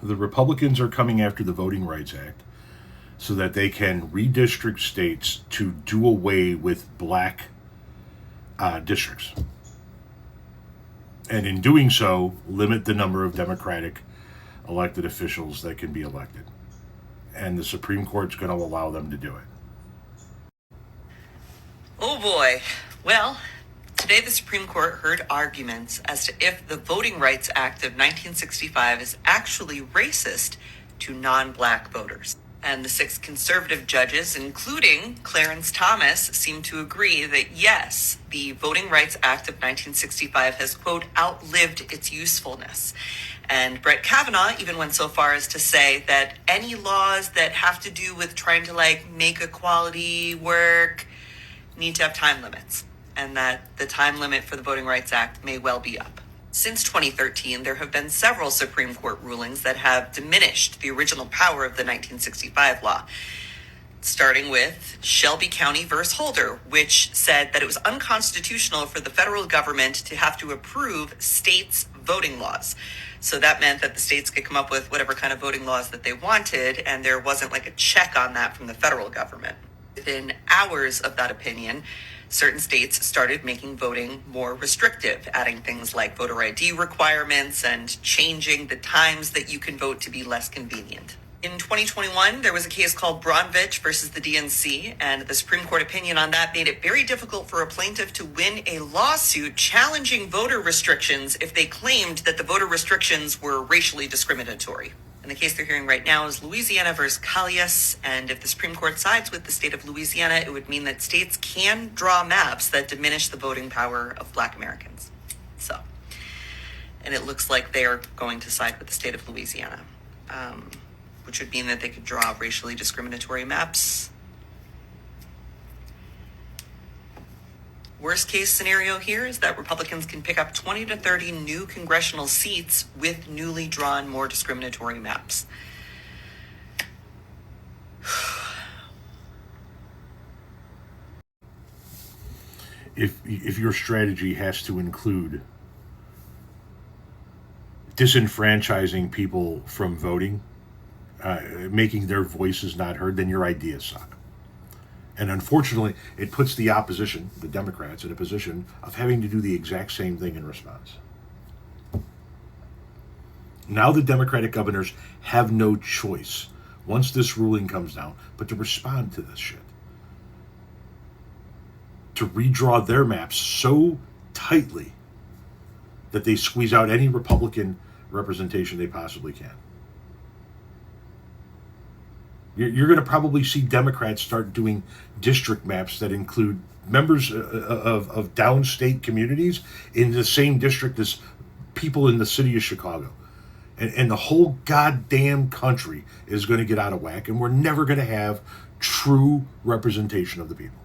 the Republicans are coming after the Voting Rights Act so that they can redistrict states to do away with black districts. And in doing so, limit the number of Democratic elected officials that can be elected. And the Supreme Court's going to allow them to do it. Oh boy. Well, today the Supreme Court heard arguments as to if the Voting Rights Act of 1965 is actually racist to non-black voters. And the 6 conservative judges, including Clarence Thomas, seem to agree that yes, the Voting Rights Act of 1965 has, quote, outlived its usefulness. And Brett Kavanaugh even went so far as to say that any laws that have to do with trying to make equality work need to have time limits, and that the time limit for the Voting Rights Act may well be up. Since 2013, there have been several Supreme Court rulings that have diminished the original power of the 1965 law, starting with Shelby County versus Holder, which said that it was unconstitutional for the federal government to have to approve states' voting laws. So that meant that the states could come up with whatever kind of voting laws that they wanted, and there wasn't a check on that from the federal government. Within hours of that opinion, certain states started making voting more restrictive, adding things like voter ID requirements and changing the times that you can vote to be less convenient. In 2021, there was a case called Bronvich versus the DNC, and the Supreme Court opinion on that made it very difficult for a plaintiff to win a lawsuit challenging voter restrictions if they claimed that the voter restrictions were racially discriminatory. And the case they're hearing right now is Louisiana versus Callias, and if the Supreme Court sides with the state of Louisiana, it would mean that states can draw maps that diminish the voting power of Black Americans. And it looks like they are going to side with the state of Louisiana, which would mean that they could draw racially discriminatory maps. Worst case scenario here is that Republicans can pick up 20 to 30 new congressional seats with newly drawn, more discriminatory maps. If your strategy has to include disenfranchising people from voting, making their voices not heard, then your ideas suck. And unfortunately, it puts the opposition, the Democrats, in a position of having to do the exact same thing in response. Now the Democratic governors have no choice, once this ruling comes down, but to respond to this shit. To redraw their maps so tightly that they squeeze out any Republican representation they possibly can. You're going to probably see Democrats start doing district maps that include members of downstate communities in the same district as people in the city of Chicago. And the whole goddamn country is going to get out of whack, and we're never going to have true representation of the people.